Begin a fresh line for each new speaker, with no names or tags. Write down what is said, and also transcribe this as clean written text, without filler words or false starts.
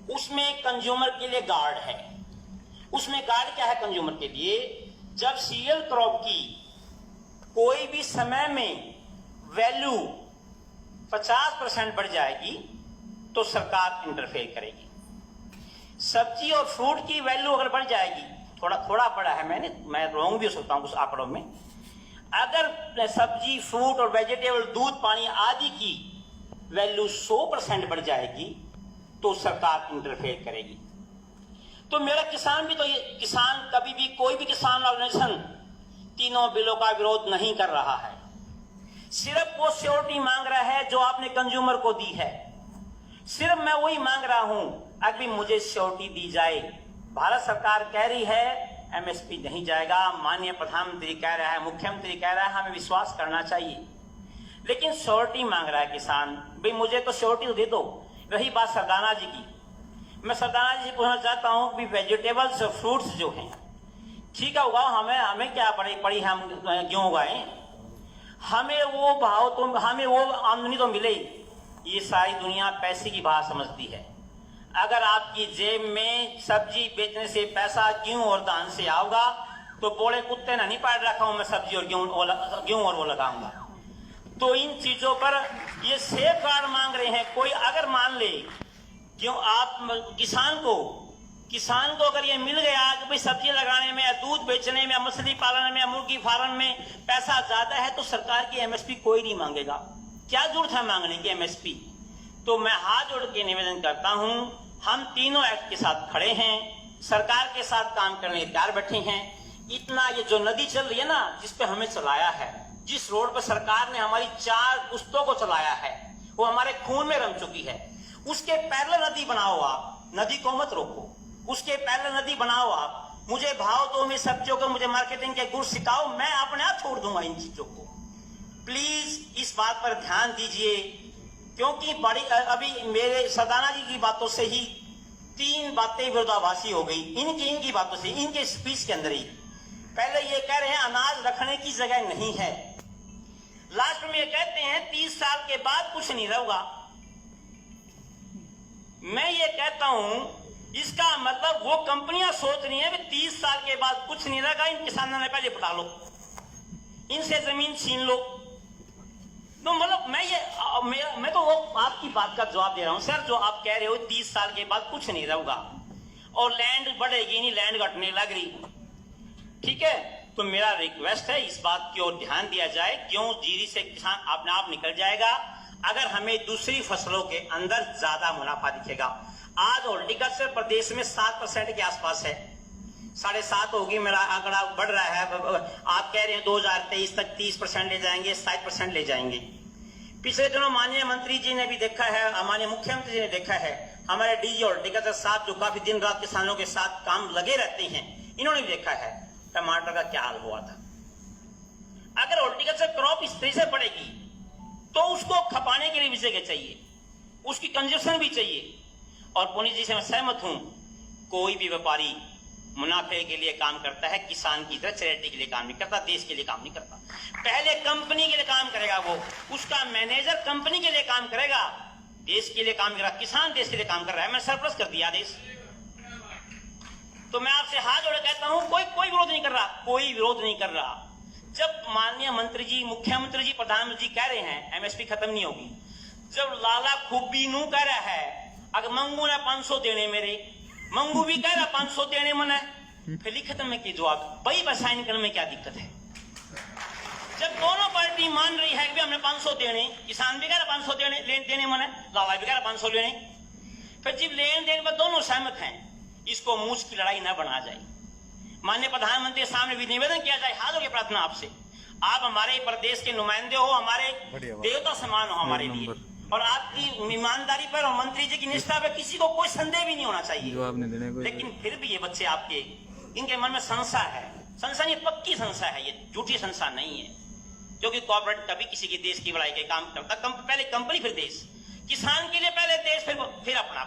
उसमें कंज्यूमर के लिए गार्ड है। उसमें गार्ड क्या है कंज्यूमर के लिए? जब सीरियल क्रॉप की कोई भी समय में वैल्यू 50% बढ़ जाएगी तो सरकार इंटरफेयर करेगी। सब्जी और फ्रूट की वैल्यू अगर बढ़ जाएगी, थोड़ा पड़ा है, मैं रॉन्ग भी हो सकता हूं उस आंकड़ों में, अगर सब्जी, फ्रूट और वेजिटेबल, दूध, पानी आदि की वैल्यू 100% बढ़ जाएगी तो सरकार इंटरफेयर करेगी। तो मेरा किसान भी, तो ये किसान कभी भी, कोई भी किसान ऑर्गेनाइजेशन तीनों बिलों का विरोध नहीं कर रहा है। सिर्फ वो श्योरिटी मांग रहा है जो आपने कंज्यूमर को दी है। सिर्फ मैं वही मांग रहा हूं, अभी मुझे श्योरिटी दी जाए। भारत सरकार कह रही है एमएसपी नहीं जाएगा, माननीय प्रधानमंत्री कह रहा है, मुख्यमंत्री कह रहा है, हमें विश्वास करना चाहिए, लेकिन श्योरिटी मांग रहा है किसान। भाई मुझे तो श्योरिटी दे दो। रही बात सरदाना जी की, मैं सरदाना जी से पूछना चाहता हूं कि वेजिटेबल्स और फ्रूट्स जो हैं, ठीक है उगाओ, हमें क्या पड़ी हम क्यों उगाएं, हमें वो भाव तो, हमें वो आमदनी तो मिले। ये सारी दुनिया पैसे की बात समझती है। अगर आपकी जेब में सब्जी बेचने से पैसा गेहूं और धान से आओगा तो बोले कुत्ते ने नहीं पाल रखा हूं मैं सब्जी और गेहूं और वो लगाऊंगा। तो इन चीजों पर ये सेफ गार्ड मांग रहे हैं। कोई अगर मान ले क्यों आप किसान को अगर ये मिल गया कि भाई सब्जी लगाने में या दूध बेचने में या मछली पालन में या मुर्गी फार्म में पैसा ज्यादा है तो सरकार की एमएसपी कोई नहीं मांगेगा। क्या जरूरत है मांगने की एमएसपी? तो मैं हाथ जोड़ के निवेदन करता हूं, हम तीनों एक्ट के साथ खड़े हैं, सरकार के साथ काम करने के तैयार बैठे हैं। इतना ये जो नदी चल रही है ना, जिस पे हमें चलाया है, जिस रोड पर सरकार ने हमारी 4 पुश्तों को चलाया है, वो हमारे खून में रम चुकी है। उसके पैरेलल नदी बनाओ आप, नदी को मत रोको, उसके पैरेलल नदी बनाओ आप। मुझे भाव दो, मैं सब्जियों को, मुझे मार्केटिंग के गुण सिखाओ, मैं अपने आप छोड़ दूंगा इन चीजों को। प्लीज इस बात पर ध्यान दीजिए, क्योंकि बड़ी अभी मेरे सरदाना जी की बातों से ही 3 बातें विरोधाभासी हो गई। इनकी बातों से, इनके स्पीच के अंदर ही पहले ये कह रहे हैं अनाज रखने की जगह नहीं है, लास्ट में ये कहते हैं 30 साल के बाद कुछ नहीं रहेगा। मैं ये कहता हूं इसका मतलब वो कंपनियां सोच रही हैं कि 30 साल के बाद कुछ नहीं रहेगा, इन किसानों ने पहले पटा लो, इनसे जमीन छीन लो। तो मतलब मैं तो वो आपकी बात का जवाब दे रहा हूं सर, जो आप कह रहे हो 30 साल के बाद कुछ नहीं रहेगा और लैंड बढ़ेगी नहीं, लैंड घटने लग रही, ठीक है। तो मेरा रिक्वेस्ट है इस बात की ओर ध्यान दिया जाए, क्यों जीरी से किसान अपने आप निकल जाएगा अगर हमें दूसरी फसलों के अंदर ज्यादा मुनाफा दिखेगा। आज हॉर्टिकल्चर प्रदेश में 7% के आसपास है, 7.5 होगी, मेरा आंकड़ा बढ़ रहा है। आप कह रहे हैं 2023 तक 30% ले जाएंगे, 60% ले जाएंगे। पिछले दिनों माननीय मंत्री जी ने भी देखा है, माननीय मुख्यमंत्री जी ने देखा है, हमारे डीजी हॉर्टिकल्चर साहब जो काफी दिन रात किसानों के साथ काम लगे रहते हैं, इन्होंने भी देखा है टमाटर का क्या हाल हुआ था। अगर हॉर्टिकल्चर क्रॉप इस तरह से बढ़ेगी तो उसको खपाने के लिए भी जगह चाहिए, उसकी कंजप्शन भी चाहिए। और पुनीत जी से मैं सहमत हूं, कोई भी व्यापारी मुनाफे के लिए काम करता है, किसान की तरह चैरिटी के लिए काम नहीं करता, देश के लिए काम नहीं करता। पहले कंपनी के लिए काम करेगा, वो उसका मैनेजर कंपनी के लिए काम करेगा, देश के लिए काम करेगा। किसान देश के लिए काम कर रहा है, मैंने सरप्लस कर दिया देश। तो मैं आपसे हाथ जोड़े कहता हूं, कोई विरोध नहीं कर रहा, कोई विरोध नहीं कर रहा। जब माननीय मंत्री जी, मुख्यमंत्री जी, प्रधानमंत्री जी कह रहे हैं एमएसपी खत्म नहीं होगी, जब लाला खूबी नू कह रहा है अगर मंगू ने 500 देने, मेरे मंगू भी कह रहा 500 देने मना, फिर खत्म में की जवाब वही बसाइन करने में क्या दिक्कत है? जब दोनों पार्टी मान रही है कि हमने 500 देने, किसान भी कह रहा 500 देने मना, लाला भी कह रहा 500 देने, फिर जब लेन देन पर दोनों सहमत हैं, इसको मूछ की लड़ाई न बना जाए। माननीय प्रधानमंत्री के सामने भी निवेदन किया जाए, हाथ जोड़ के प्रार्थना आपसे, आप हमारे प्रदेश के नुमाइंदे हो, हमारे देवता समान हो हमारे लिए, और आपकी ईमानदारी पर और मंत्री जी की निष्ठा पर किसी को कोई संदेह भी नहीं होना चाहिए। लेकिन फिर भी ये बच्चे आपके, इनके मन में संशय है, संशय नहीं, पक्की संशय है, ये झूठी संशय नहीं है, क्योंकि कॉर्पोरेट कभी किसी के देश की भलाई के काम करता, पहले कंपनी फिर देश, किसान के लिए पहले देश फिर अपना।